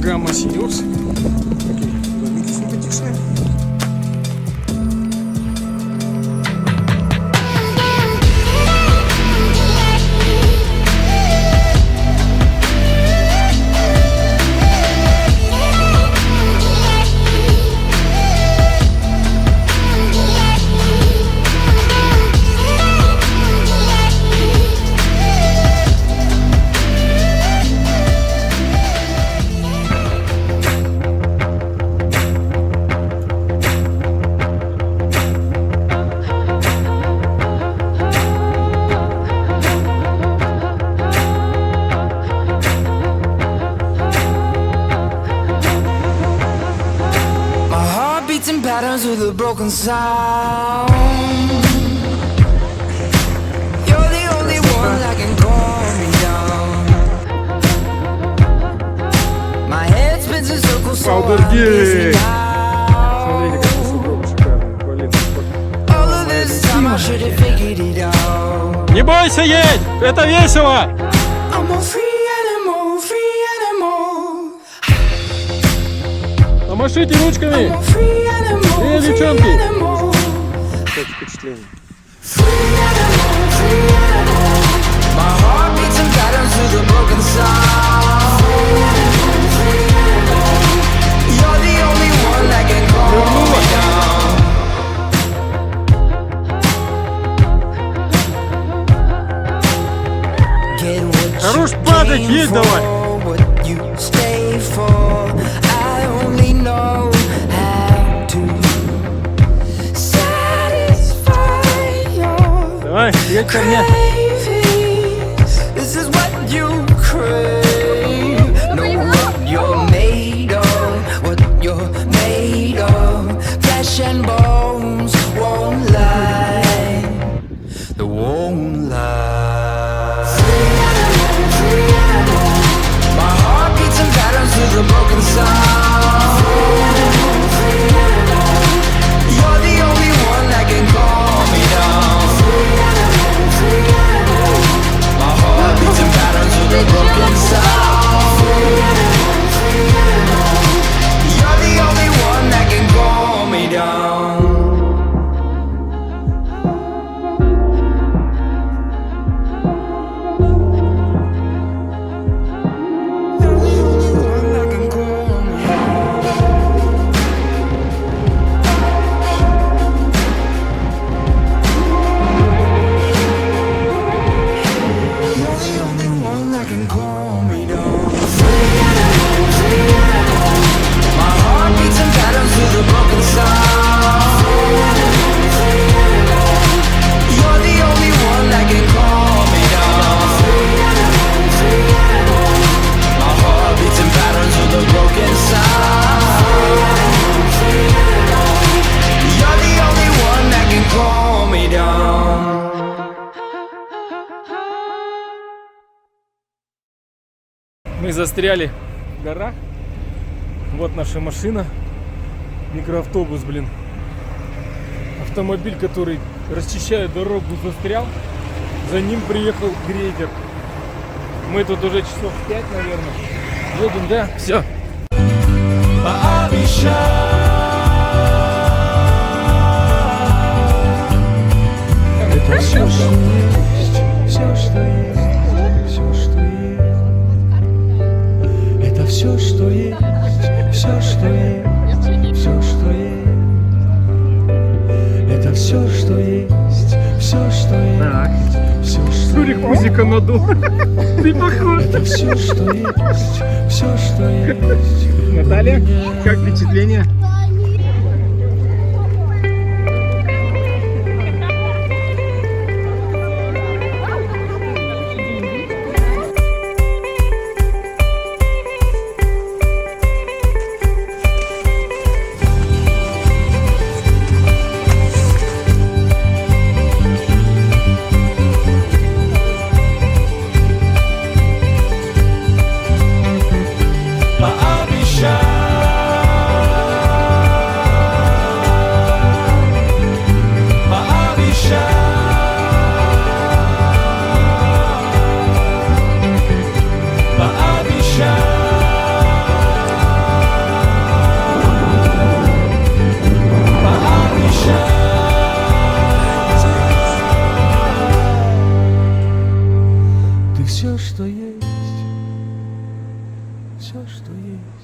Гамма Сеньорс. Возьмите симпатичные. Patterns with a broken sound. You're the only one that can calm me down. My head spins in circles, so I'm missing out. All of this time I should have figured it out. Не бойся, едь! Это весело! I'm a free animal, free animal. Помашите ручками! I'm a free animal, Привет, free девчонки! animal. Как впечатление? Free animal, free animal. My heart beats in patterns with a broken sound. Free animal. You're the only one that can calm me down. Get what Хорош you падать, came едь давай! for, what you stay for. I only know how to satisfy your Давай, едь ко мне! this is what you crave. Know what you're made of, what you're made of. Flesh and bones won't lie, they won't lie. Free animal, free animal. My heart beats in patterns with a broken sound. Free animal, free animal. You're the only one that can calm me down. Free animal, free animal. My heart beats in patterns with a broken sound. Free animal, free animal. You're the only one that can calm me down. You're the only one that can calm me down. You're the only one that can calm me down. Free animal, free animal. My heart beats in patterns with a broken sound. Free animal, free animal. You're the only one that can calm me down. Free animal, free animal. My heart beats in patterns with a broken sound. Free animal, free animal. You're the only one that can calm me down. Мы застряли в горах. Вот наша машина. Микроавтобус, блин. Автомобиль, который расчищает дорогу, застрял. За ним приехал грейдер. Мы тут уже часов 5, наверное. Едем, да? Все. Это все, что есть, все, что есть, все, что есть. Это все, что есть, все, что есть, все, что есть. Это все, что есть, все, что есть, все, что Шурик есть. пузика надул. Ты похож. Это все, что есть, все, что есть. Наталья, как впечатление? Пообещай. ты все, что есть, все, что есть.